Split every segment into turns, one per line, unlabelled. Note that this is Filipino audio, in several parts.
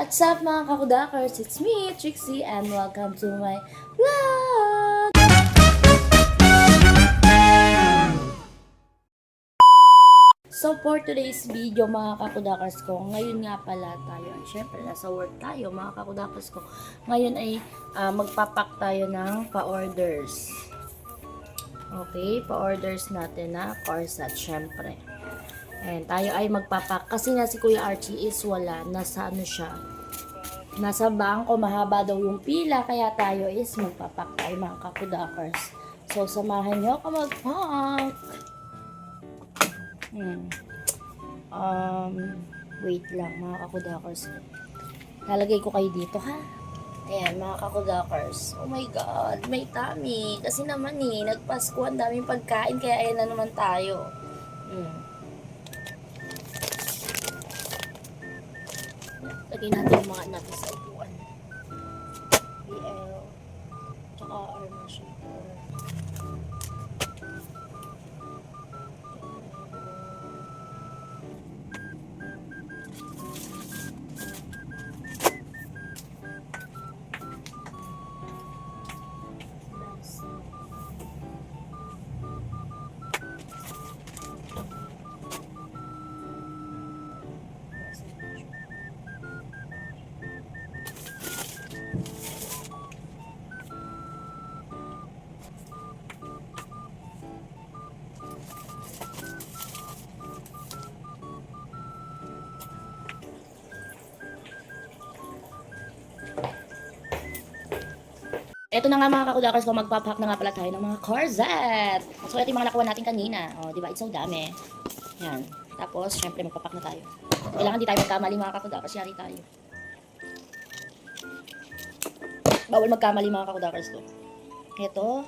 What's up mga kakudakers? It's me, Trixie, and welcome to my vlog! So for today's video mga kakudakers ko, ngayon nga pala tayo, syempre nasa work tayo mga kakudakers ko. Ngayon ay magpapak tayo ng pa-orders. Okay, pa-orders natin na corset syempre. And tayo ay magpapak kasi nga si Kuya Archie is wala, nasa ano siya, nasa bangko, mahaba daw yung pila, kaya tayo is magpapak tayo mga kakudakers. So samahan nyo ako magpack. Wait lang mga kakudakers. Lalagay ko kayo dito ha. Ayan mga kakudakers. Oh my god, may tummy. Kasi naman nagpasko, ang daming pagkain, kaya ayan na naman tayo. Lagay natin yung mga natin sa upuan. BL. Tsaka Arma Shaper. Ito na nga mga kakudakers ko, magpapack na nga pala tayo ng mga corset. So, ito yung mga nakuha natin kanina. O, di ba? It's so dami. Yan. Tapos, syempre, magpapack na tayo. Kailangan di tayo magkamali mga kakudakers. Yari tayo. Bawal magkamali mga kakudakers ko. Ito,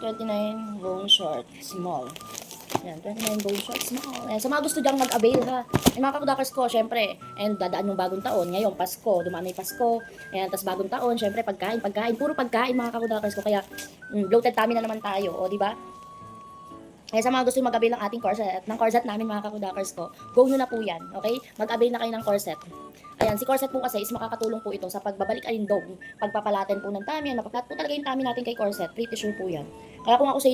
29 bone short, small. Yan, 29 bone short, small. Ayan, sa mga gusto dyang mag-avail ha. Ay, mga kakudakers ko, syempre, and dadaan yung bagong taon. Ngayon, Pasko, dumaan na yung Pasko. Ayan, tas bagong taon, syempre, pagkain, puro pagkain mga kakudakers ko. Kaya, bloated tummy na naman tayo, o, di ba? Kaya sa mga gusto mag-avail ng ating corset, ng corset namin mga kakudakers ko, go nyo na po yan, okay? Mag-avail na kayo ng corset. Ayan, si corset po kasi is makakatulong po ito sa pagbabalik alindog, pagpapalaten po ng tummy, mapaplat po talaga yung tummy natin kay corset, pretty sure po yan. Kaya kung ako sa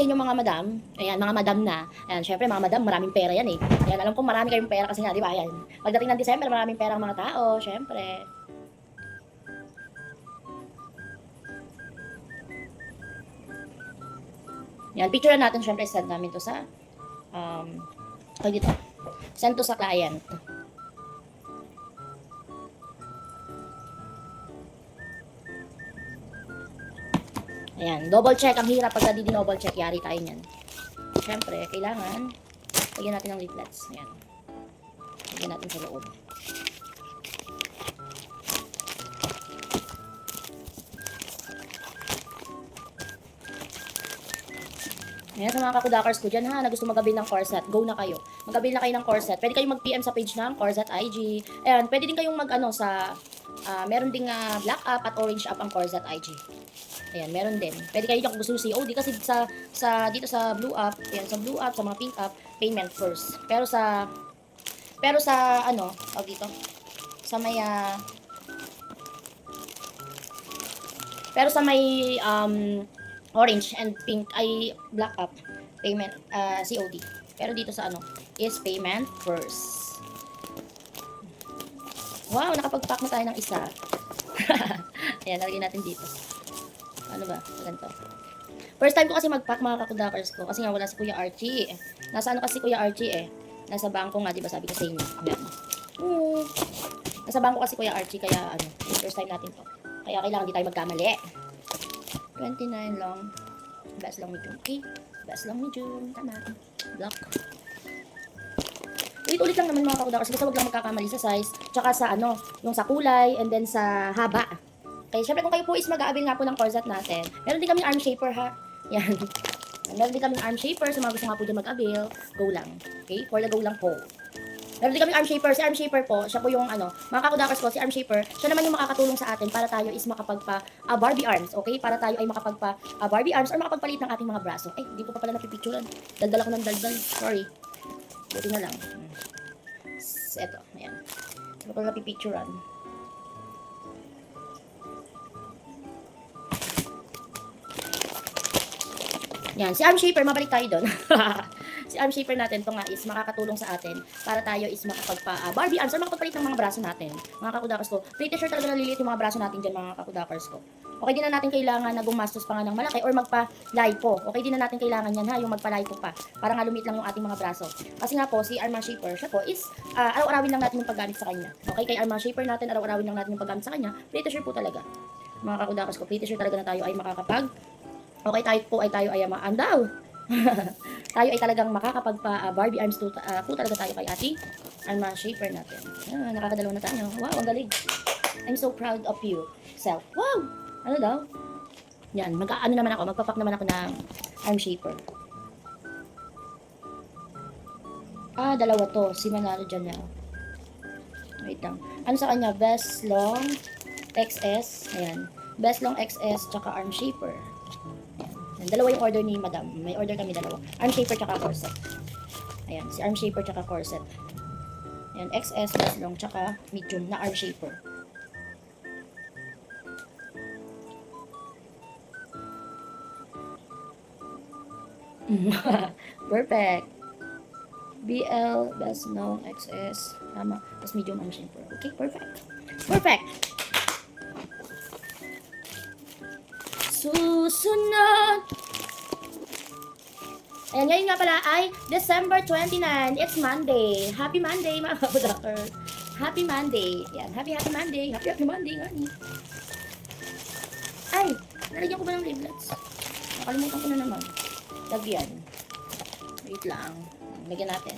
inyo mga madam, ayan, mga madam na, ayan, syempre mga madam, maraming pera yan eh. Ayan, alam ko marami kayong pera kasi nga, di ba, ayan. Pagdating ng December, maraming pera ang mga tao, syempre. Yan, picture natin, syempre, send namin to sa, dito, send to sa client. Ayan, double check. Ang hirap pagka di-double check, yari tayo niyan. Siyempre, kailangan lagyan natin ng leaflets. Ayan. Lagyan natin sa loob. Ayan, sa mga kakudakers ko dyan ha, na gusto mag-avail ng corset, go na kayo. Mag-avail na kayo ng corset. Pwede kayong mag-PM sa page ng Corset IG. Ayan, pwede din kayong mag-ano sa, meron ding black app at orange app ang Corset IG. Ayan, meron din. Pwede kayo kung gusto COD kasi dito sa blue app, ayan, sa blue app, sa mga pink app, payment first. Pero sa ano, dito, sa may, pero sa may, orange and pink ay black app, payment, COD. Pero dito sa ano, is payment first. Wow, nakapag-pack na tayo ng isa. Ayan, nalagay natin dito. Ano ba? Ganito. First time ko kasi mag-pack mga kakudakers ko kasi nga wala si Kuya Archie. Nasa ano kasi Kuya Archie eh? Nasa bangko nga, di ba sabi ko sa inyo? Ayan. Nasa bangko kasi Kuya Archie kaya ano, first time natin to. Kaya kailangan di tayo magkamali. 29 lang. Best lang medium. Okay? Best lang medium. Tama. Block. Ulit-ulit lang naman mga kakudakers kasi wag lang magkakamali sa size. Tsaka sa ano, yung sa kulay and then sa haba. Okay, syempre kung kayo po is mag-aabil nga po ng corset natin, meron din kami arm shaper ha. Yan. Meron din kami arm shaper, sa mga gusto nga po dyan mag-avail, go lang. Okay, for the go lang po. Meron din kami arm shaper, si arm shaper po, siya po yung ano, mga kakudakers ko, si arm shaper, siya naman yung makakatulong sa atin para tayo is makapagpa Barbie arms, okay? Para tayo ay makapagpa Barbie arms or makapagpalit ng ating mga braso. Ay, hindi ko pa pala napipicturean. Daldal ako ng daldal, sorry. Buti na lang. Eto, ayan. Baka napipicturean. Yan, si arm shaper, mabalik tayo doon. Si arm shaper natin, ito nga is makakatulong sa atin para tayo is Barbie arms or makapagpalit ng mga braso natin. Mga kakudakers ko, pretty sure talaga naliliit yung mga braso natin dyan, mga kakudakers ko. Okay din na natin kailangan na gumastos pa nga ng malaki or magpa-lipo. Okay din na natin kailangan yan ha, yung magpa-lipo pa. Para nga lumit lang yung ating mga braso. Kasi nga po, si arm shaper, siya po is araw-arawin lang natin yung paggamit sa kanya. Okay, kay arm shaper natin, araw-arawin lang natin yung paggamit sa kanya. Pretty sure po talaga. Mga kakudakers ko, pretty sure talaga na tayo ay okay, tayo ay maandaw. Tayo ay talagang makakapagpa Barbie arms po talaga tayo kay ating arm shaper natin. Nakakadalawa na tayo. Wow, ang galing. I'm so proud of you, self. Wow! Ano daw? Yan, magpapak naman ako ng arm shaper. Dalawa to. Si Manalo dyan na. Wait lang. Ano sa kanya? Best Long XS. Ayan. Best Long XS tsaka arm shaper. Ayan. Dalawa yung order ni Madam. May order kami dalawa. Arm shaper tsaka corset. Ayan. Si arm shaper tsaka corset. Ayan. XS, best long tsaka medium na arm shaper. Perfect. BL, best long, XS. Tama. Tapos medium arm shaper. Okay, perfect. Perfect. Susunod. Ayan, ngayon nga pala ay December 29. It's Monday. Happy Monday, mga kapudakers. Happy Monday. Ayan, happy Monday. Happy Monday nga ni. Ay, nalagyan ko ba ng leaflets? Nakalimutan ko na naman. Lagyan. Wait lang. Lagyan natin.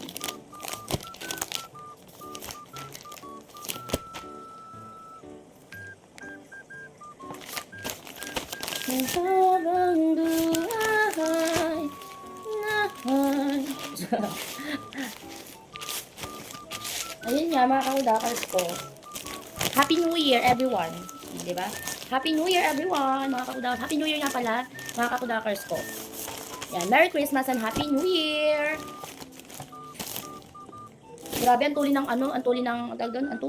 Ang habang buhay nahay. Ayun nga, mga kakudakers ko. Happy New Year, everyone. Diba? Happy New Year, everyone. Mga kakudakers. Happy New Year nga pala, mga kakudakers ko. Yan, Merry Christmas and Happy New Year! Grabe, ang tuli ng ang tuli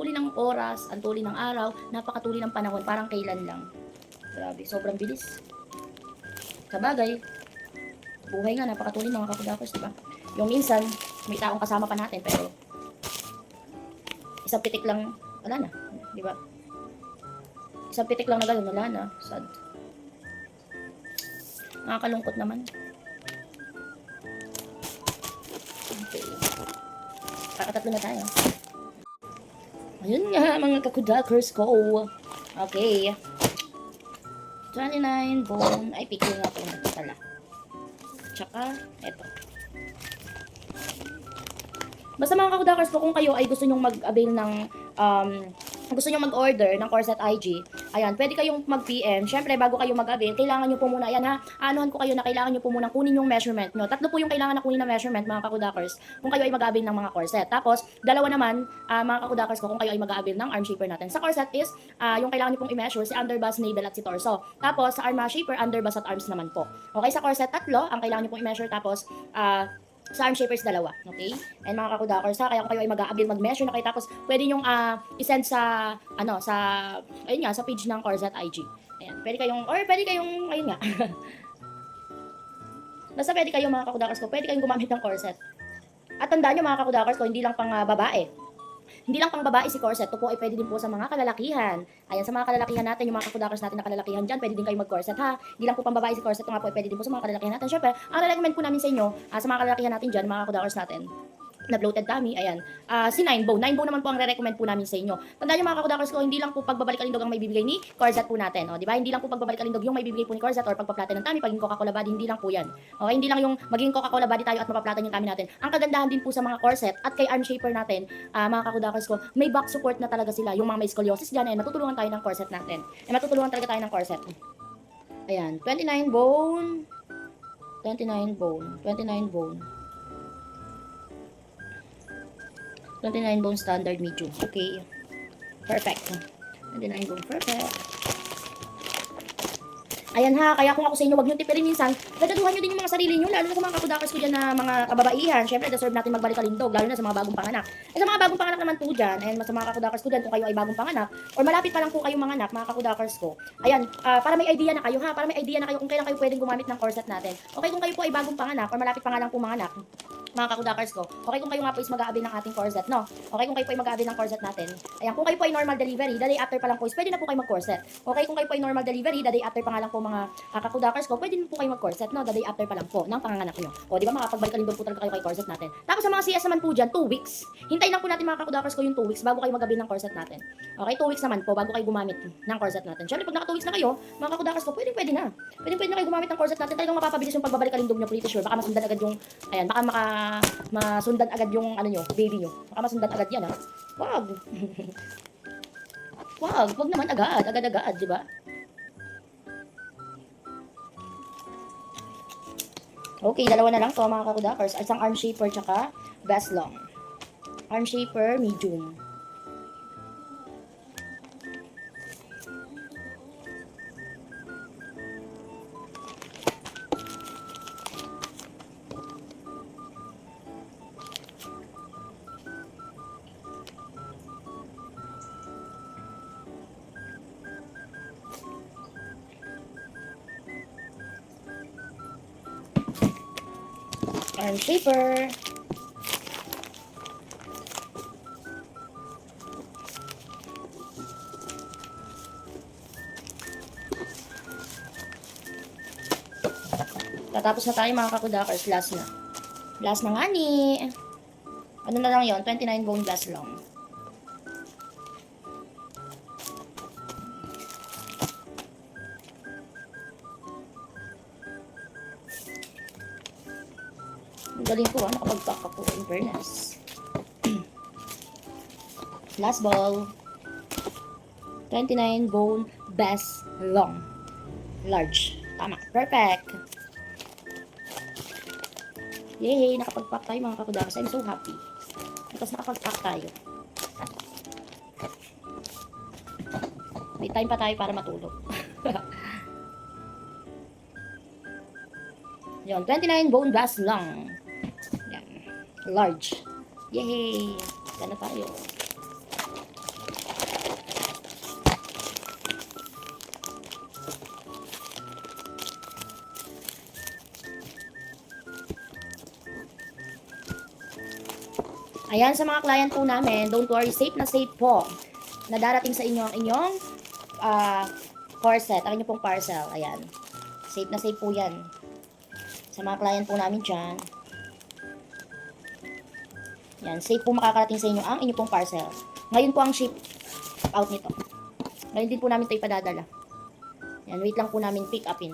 ng oras, ang tuli ng araw, napakatuli ng panahon, parang kailan lang. Grabe, sobrang bilis. Sa bagay, buhay nga, napakatuli mga kakudakers, diba? Yung minsan, may taong kasama pa natin, pero isang pitik lang, wala na, diba? Isang pitik lang na gano'n, wala na, sad. Nakakalungkot naman. Okay. Kakatatlo na tayo. Ayun nga, mga kakudakers ko. Okay. 29 bone. Ay, picture nga po na pala. Tsaka, eto. Basta mga kakudakers ko, kung kayo ay gusto nyong mag-avail ng gusto nyo mag-order ng Corset IG, ayan, pwede kayong mag-PM. Syempre, bago kayo mag-avail, kailangan nyo po muna, ayan ha, anuhan ko kayo na kailangan nyo po muna kunin yung measurement nyo. Tatlo po yung kailangan na kunin na measurement, mga kakudakers, kung kayo ay mag-avail ng mga corset. Tapos, dalawa naman, mga kakudakers ko, kung kayo ay mag-avail ng arm shaper natin. Sa corset is, yung kailangan nyo pong i-measure, si underbust, navel, at si torso. Tapos, sa arm shaper, underbust at arms naman po. Okay, sa corset, tatlo, ang kailangan nyo pong i-measure. Tapos, sa arm shapers, dalawa. Okay? And mga kakudakers, kaya kung kayo ay mag-a-avail, mag-measure na kayo, tapos pwede nyong i-send sa, ayun nga, sa page ng Corset IG. Ayan, pwede kayong, ayun nga. Basta pwede kayong mga kakudakers ko, pwede kayong gumamit ng corset. At tandaan nyo mga kakudakers ko, hindi lang pang babae. Hindi lang pang babae si corset, ito po ay pwede din po sa mga kalalakihan. Ayan, sa mga kalalakihan natin, yung mga kakudakers natin na kalalakihan dyan, pwede din kayo mag-corset ha. Hindi lang po pang babae si corset, ito nga po ay pwede din po sa mga kalalakihan natin. Syempre, ang recommend po namin sa inyo, sa mga kalalakihan natin dyan, mga kakudakers natin, na bloated tummy, ayan. Si 9-bone. 9-bone naman po ang re-recommend po namin sa inyo. Tandaan nyo mga kakudakers ko, hindi lang po pagbabalik kalindog ang may bibigay ni corset po natin. O, di ba? Hindi lang po pagbabalik kalindog yung may bibigay po ni corset or pagpaplata ng tummy, paging Coca-Cola body, hindi lang po yan. Okay, hindi lang yung maging Coca-Cola body tayo at mapaplatan yung tummy natin. Ang kagandahan din po sa mga corset at kay arm shaper natin, mga kakudakers ko, may back support na talaga sila. Yung mga may scoliosis dyan, ayan, matutulungan tayo ng corset natin. Matutulungan talaga tayo ng corset. Ayan, 29 bone. 29 bone. 29 bone. 29 bone standard medium. Okay. Perfect. 29 bone. Perfect. Ayan ha, kaya kung ako sa inyo, wag nyo tipirin minsan, dadaduhan nyo din yung mga sarili nyo, lalo na sa mga kapudakers ko dyan na mga kababaihan. Siyempre, deserve natin magbalik kalindog, lalo na sa mga bagong panganak. Eh sa mga bagong panganak naman po dyan, ayan, sa mga kapudakers ko dyan, kung kayo ay bagong panganak, or malapit pa lang po kayong manganak, mga kapudakers ko, ayan, para may idea na kayo ha, para may idea na kayo kung kailan kayo pwedeng gumamit ng corset natin. Okay, kung kayo po ay bagong panganak, or malapit pa nga lang po manganak, mga kakudakers ko. Okay kung kayo nga po is mag-aabil ng ating corset, no? Okay kung kayo po ay mag-aabil ng corset natin. Ayan, kung kayo po ay normal delivery, the day after pa lang po is pwede na po kayo mag-corset. Okay, kung kayo po ay normal delivery, the day after pa nga lang po mga kakudakers ko, pwede na po kayo mag-corset, no? The day after pa lang po ng panganganak nyo. O, di ba makapagbalik kalindog po talaga kayo kay corset natin. Tapos sa mga CS naman po dyan, 2 weeks. Hintayin lang po natin mga kakudakers ko yung 2 weeks bago kayo mag-aabil ng corset natin. Okay, 2 weeks naman po bago kayo gumamit ng corset natin. Siyempre, pag naka 2 weeks na kayo, mga kakudakers ko, pwede na. Pwede na kayo gumamit ng corset natin. Talagang mapapabilis yung pagbabalik kalindog nyo, pretty sure. Baka masundan agad yung, ayan, baka masundan agad yung ano nyo, baby nyo. Baka masundan agad yan ha. Wag. Wag naman agad, di ba? Okay, dalawa na lang to mga kakudakers. Isang arm shaper tsaka best long. Arm shaper, medium. Arm shaper. Tatapos na tayo mga kakudakers. Last na. Last na nga ni. Ano na lang yon 29 bone glass long. Ang galing ko nakapag-pack ako in fairness. Last ball. 29 bone best long. Large. Tama. Perfect. Yay! Nakapag-pack tayo mga kakudakers. I'm so happy. Tapos nakapag-pack tayo. May time pa tayo para matulog. Yun, 29 bone bass long. Yan. Large. Yay! Gana tayo. Ayan, sa mga client po namin, don't worry, safe na safe po na darating sa inyo ang inyong corset, ang inyong pong parcel. Ayan. Safe na safe po yan. Sa mga client po namin dyan. Yan, safe po makakarating sa inyo ang inyong pong parcel. Ngayon po ang ship out nito. Ngayon din po namin ito ipadadala. Yan, wait lang po namin pick upin.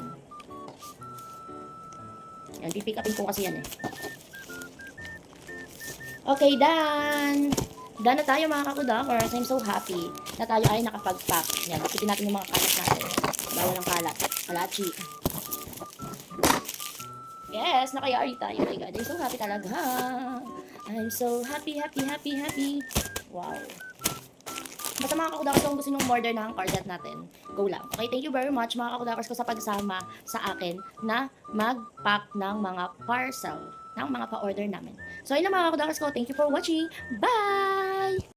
Yan, pick upin po kasi yan eh. Okay, done! Done na tayo mga kakudakers. I'm so happy na tayo ay nakapag-pack. Yan, ipitin natin yung mga kalat natin. Bawal ng kalat. Kalachi. Yes, nakayari tayo. Oh my God, I'm so happy talaga. I'm so happy. Wow. Basta mga kakudakers, kung gusto nyo order ng corset natin, go lang. Okay, thank you very much mga kakudakers ko sa pagsama sa akin na mag-pack ng mga parcel ng mga pa-order namin. So, ayun na mga kakudakers ko. Thank you for watching. Bye!